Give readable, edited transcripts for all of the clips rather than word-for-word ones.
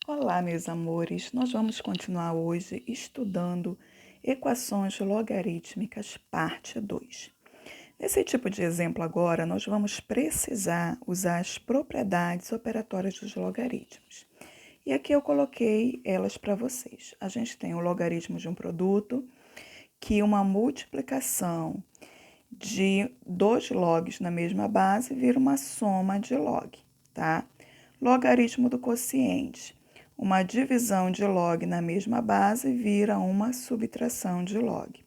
Olá, meus amores! Nós vamos continuar hoje estudando equações logarítmicas, parte 2. Nesse tipo de exemplo agora, nós vamos precisar usar as propriedades operatórias dos logaritmos. E aqui eu coloquei elas para vocês. A gente tem o logaritmo de um produto, que uma multiplicação de dois logs na mesma base vira uma soma de log, tá? Logaritmo do quociente. Uma divisão de log na mesma base vira uma subtração de log.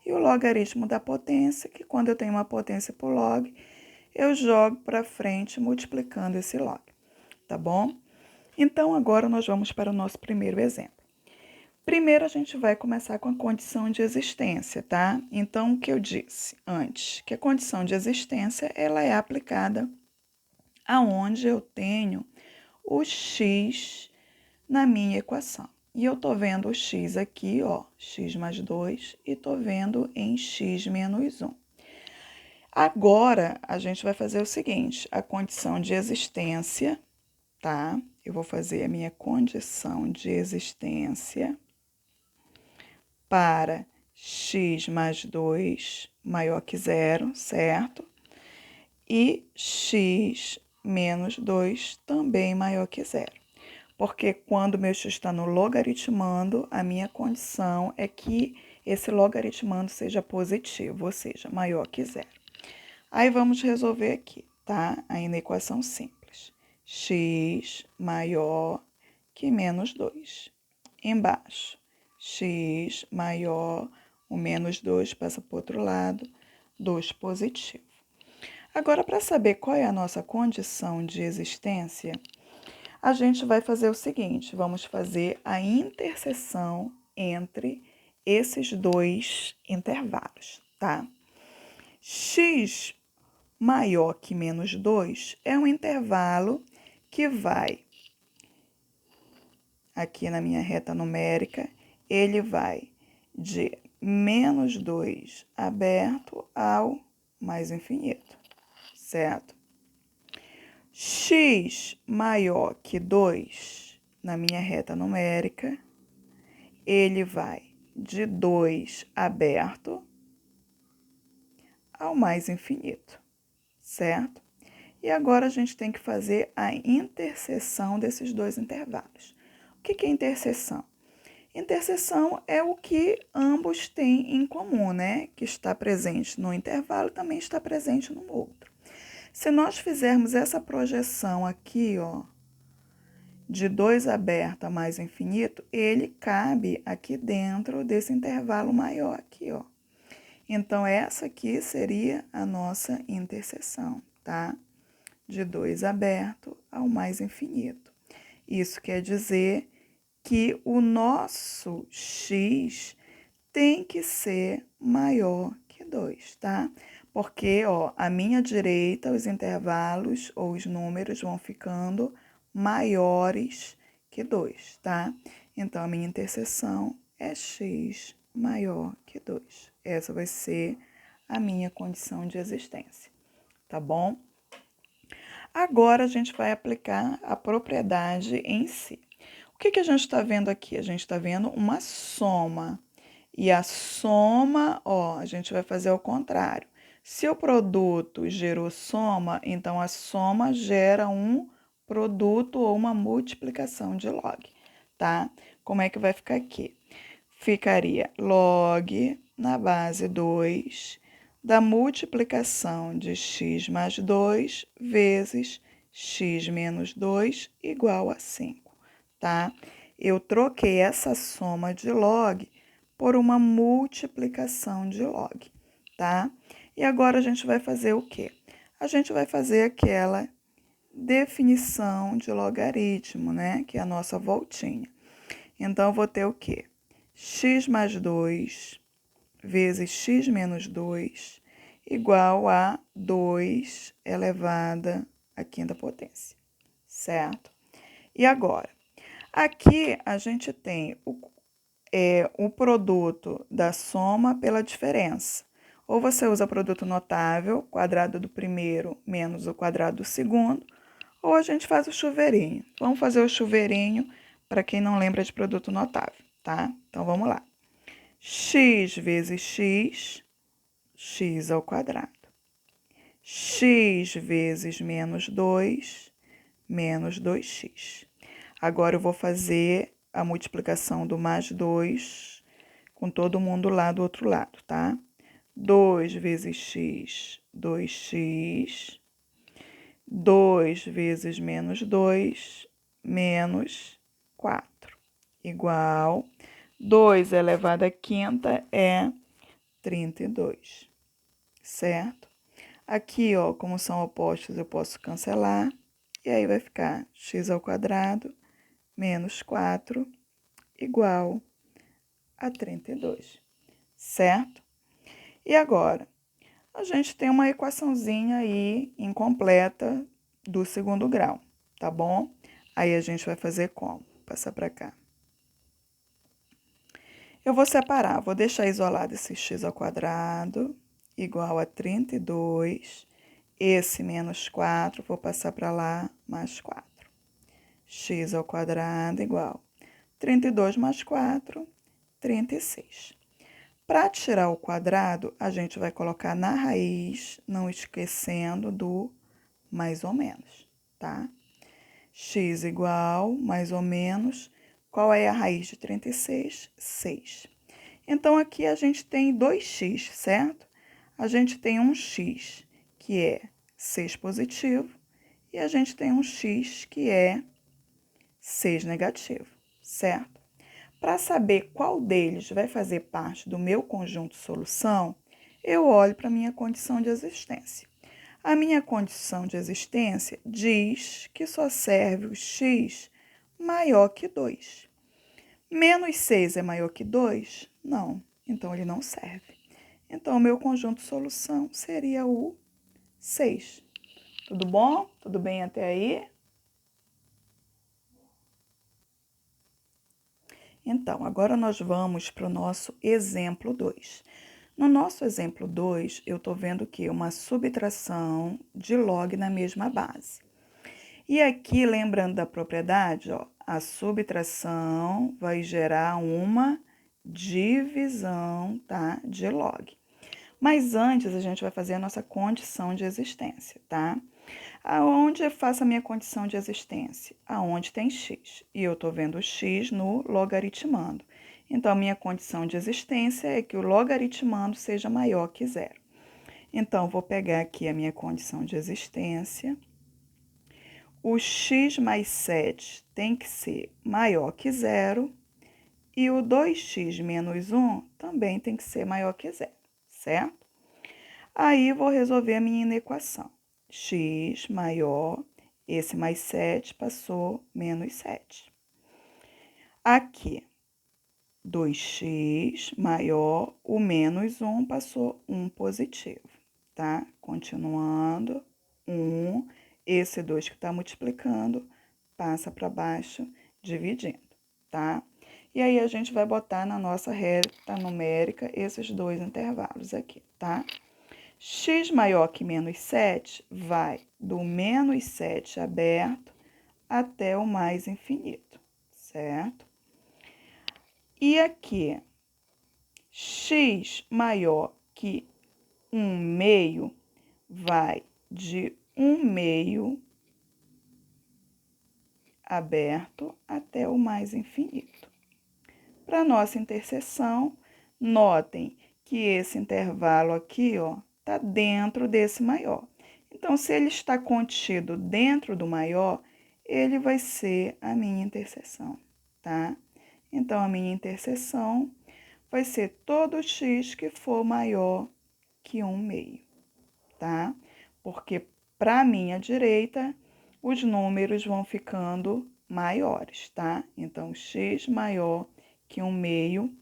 E o logaritmo da potência, que quando eu tenho uma potência por log, eu jogo para frente multiplicando esse log, tá bom? Então, agora nós vamos para o nosso primeiro exemplo. Primeiro, a gente vai começar com a condição de existência, tá? Então, o que eu disse antes? Que a condição de existência, ela é aplicada aonde eu tenho o x na minha equação. E eu tô vendo o x aqui, ó, x mais 2, e tô vendo em x menos 1. Agora, a gente vai fazer o seguinte, a condição de existência, tá? Eu vou fazer a minha condição de existência para x mais 2 maior que zero, certo? E x menos 2 também maior que zero. Porque quando meu x está no logaritmando, a minha condição é que esse logaritmando seja positivo, ou seja, maior que zero. Aí vamos resolver aqui, tá? Aí na equação simples. X maior que menos 2. Embaixo, x maior, o menos 2 passa para o outro lado, 2 positivo. Agora, para saber qual é a nossa condição de existência, a gente vai fazer o seguinte, vamos fazer a interseção entre esses dois intervalos, tá? X maior que menos 2 é um intervalo que vai, aqui na minha reta numérica, ele vai de menos 2 aberto ao mais infinito, certo? X maior que 2, na minha reta numérica, ele vai de 2 aberto ao mais infinito, certo? E agora a gente tem que fazer a interseção desses dois intervalos. O que é interseção? Interseção é o que ambos têm em comum, né? Que está presente no intervalo também está presente no outro. Se nós fizermos essa projeção aqui, ó, de 2 aberto a mais infinito, ele cabe aqui dentro desse intervalo maior aqui, ó. Então, essa aqui seria a nossa interseção, tá? De 2 aberto ao mais infinito. Isso quer dizer que o nosso x tem que ser maior que 2, tá? Porque, ó, à minha direita, os intervalos ou os números vão ficando maiores que 2, tá? Então, a minha interseção é x maior que 2. Essa vai ser a minha condição de existência, tá bom? Agora, a gente vai aplicar a propriedade em si. O que a gente está vendo aqui? A gente está vendo uma soma. E a soma, ó, a gente vai fazer ao contrário. Se o produto gerou soma, então a soma gera um produto ou uma multiplicação de log, tá? Como é que vai ficar aqui? Ficaria log na base 2 da multiplicação de x mais 2 vezes x menos 2 igual a 5, tá? Eu troquei essa soma de log por uma multiplicação de log, tá? E agora a gente vai fazer o quê? A gente vai fazer aquela definição de logaritmo, né? Que é a nossa voltinha. Então, eu vou ter o quê? X mais 2 vezes x menos 2 igual a 2 elevada à quinta potência, certo? E agora? Aqui a gente tem o produto da soma pela diferença. Ou você usa produto notável, quadrado do primeiro menos o quadrado do segundo, ou a gente faz o chuveirinho. Vamos fazer o chuveirinho para quem não lembra de produto notável, tá? Então, vamos lá. X vezes x, x ao quadrado. X vezes menos 2, menos 2x. Agora, eu vou fazer a multiplicação do mais 2 com todo mundo lá do outro lado, tá? 2 vezes x, 2x. 2 vezes menos 2, menos 4, igual 2 elevado à quinta é 32, certo? Aqui, ó, como são opostos, eu posso cancelar, e aí vai ficar x ao quadrado menos 4 igual a 32, certo? E agora, a gente tem uma equaçãozinha aí incompleta do segundo grau, tá bom? Aí a gente vai fazer como? Passar para cá. Eu vou separar, vou deixar isolado esse x ao quadrado igual a 32. Esse menos 4, vou passar para lá, mais 4. X ao quadrado igual 32 mais 4, 36. Para tirar o quadrado, a gente vai colocar na raiz, não esquecendo do mais ou menos, tá? X igual, mais ou menos, qual é a raiz de 36? 6. Então, aqui a gente tem 2x, certo? A gente tem um x, que é 6 positivo, e a gente tem um x, que é 6 negativo, certo? Para saber qual deles vai fazer parte do meu conjunto solução, eu olho para a minha condição de existência. A minha condição de existência diz que só serve o x maior que 2. Menos 6 é maior que 2? Não, então ele não serve. Então, o meu conjunto de solução seria o 6. Tudo bom? Tudo bem até aí? Então, agora nós vamos para o nosso exemplo 2. No nosso exemplo 2, eu estou vendo que uma subtração de log na mesma base. E aqui, lembrando da propriedade, ó, a subtração vai gerar uma divisão, tá, de log. Mas antes, a gente vai fazer a nossa condição de existência, tá? Aonde eu faço a minha condição de existência? Aonde tem x. E eu estou vendo o x no logaritmando. Então, a minha condição de existência é que o logaritmando seja maior que zero. Então, vou pegar aqui a minha condição de existência. O x mais 7 tem que ser maior que zero. E o 2x menos 1 também tem que ser maior que zero, certo? Aí, vou resolver a minha inequação. X maior, esse mais 7 passou menos 7. Aqui, 2x maior, o menos 1 passou 1 positivo, tá? Continuando, 1, esse 2 que está multiplicando, passa para baixo, dividindo, tá? E aí, a gente vai botar na nossa reta numérica esses dois intervalos aqui, tá? X maior que menos 7 vai do menos 7 aberto até o mais infinito, certo? E aqui, x maior que 1 meio vai de 1 meio aberto até o mais infinito. Para nossa interseção, notem que esse intervalo aqui, ó, está dentro desse maior. Então, se ele está contido dentro do maior, ele vai ser a minha interseção, tá? Então, a minha interseção vai ser todo x que for maior que 1 meio, tá? Porque para a minha direita, os números vão ficando maiores, tá? Então, x maior que 1 meio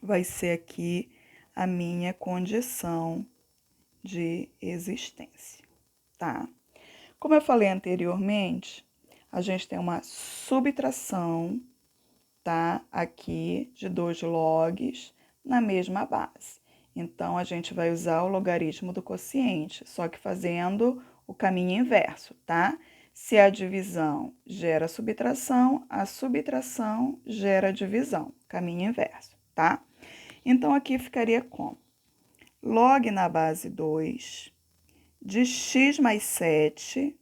vai ser aqui a minha condição de existência, tá? Como eu falei anteriormente, a gente tem uma subtração, tá? Aqui de 2 logs na mesma base. Então, a gente vai usar o logaritmo do quociente, só que fazendo o caminho inverso, tá? Se a divisão gera subtração, a subtração gera divisão, caminho inverso, tá? Então, aqui ficaria como? Log na base 2 de x mais 7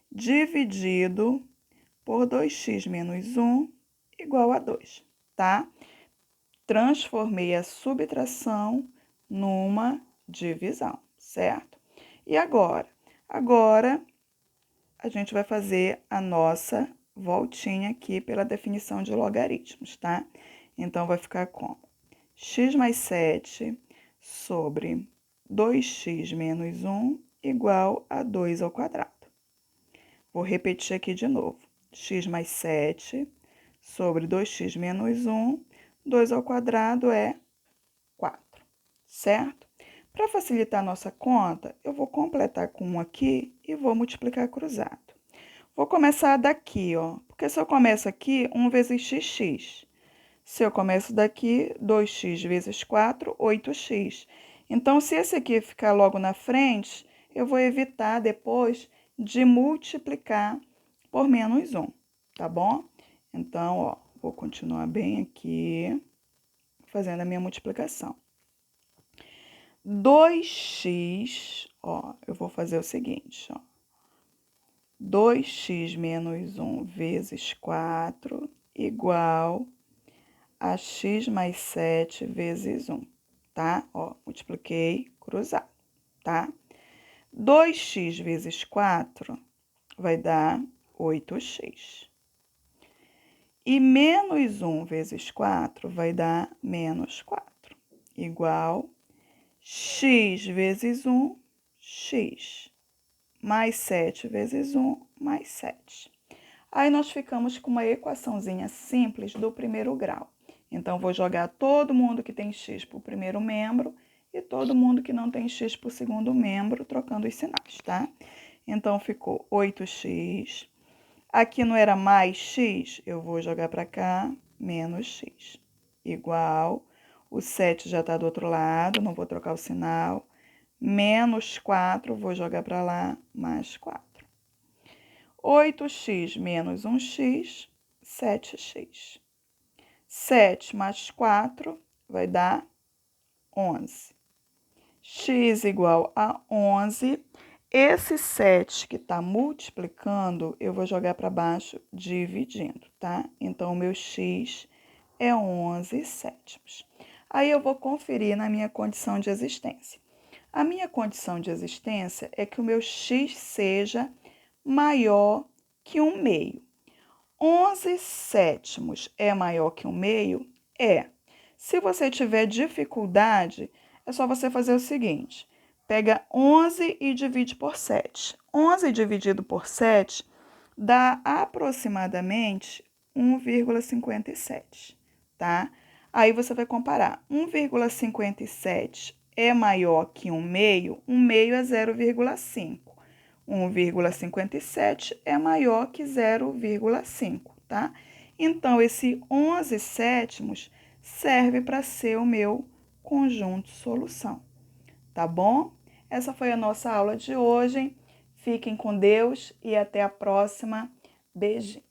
dividido por 2x menos 1 igual a 2, tá? Transformei a subtração numa divisão, certo? E agora? Agora, a gente vai fazer a nossa voltinha aqui pela definição de logaritmos, tá? Então, vai ficar como? X mais 7 sobre 2x menos 1 igual a 2 ao quadrado. Vou repetir aqui de novo. X mais 7 sobre 2x menos 1, 2 ao quadrado é 4, certo? Para facilitar a nossa conta, eu vou completar com 1 aqui e vou multiplicar cruzado. Vou começar daqui, ó, porque se eu começo aqui, 1 vezes x. Se eu começo daqui, 2x vezes 4, 8x. Então, se esse aqui ficar logo na frente, eu vou evitar depois de multiplicar por menos 1, tá bom? Então, ó, vou continuar bem aqui, fazendo a minha multiplicação. 2x, ó, eu vou fazer o seguinte, ó. 2x menos 1 vezes 4 igual a x mais 7 vezes 1, tá? Ó, multipliquei, cruzado, tá? 2x vezes 4 vai dar 8x. E menos 1 vezes 4 vai dar menos 4, igual x vezes 1, x, mais 7 vezes 1, mais 7. Aí, nós ficamos com uma equaçãozinha simples do primeiro grau. Então, vou jogar todo mundo que tem x para o primeiro membro e todo mundo que não tem x para o segundo membro, trocando os sinais, tá? Então, ficou 8x. Aqui não era mais x, eu vou jogar para cá, menos x. Igual, o 7 já está do outro lado, não vou trocar o sinal. Menos 4, vou jogar para lá, mais 4. 8x menos 1x, 7x. 7 mais 4 vai dar 11. X igual a 11. Esse 7 que está multiplicando, eu vou jogar para baixo dividindo, tá? Então, o meu x é 11 sétimos. Aí, eu vou conferir na minha condição de existência. A minha condição de existência é que o meu x seja maior que 1 meio. 11 sétimos é maior que 1 meio? É. Se você tiver dificuldade, é só você fazer o seguinte. Pega 11 e divide por 7. 11 dividido por 7 dá aproximadamente 1,57, tá? Aí você vai comparar. 1,57 é maior que 1 meio é 0,5. 1,57 é maior que 0,5, tá? Então, esse 11 sétimos serve para ser o meu conjunto solução, tá bom? Essa foi a nossa aula de hoje. Fiquem com Deus e até a próxima. Beijinho.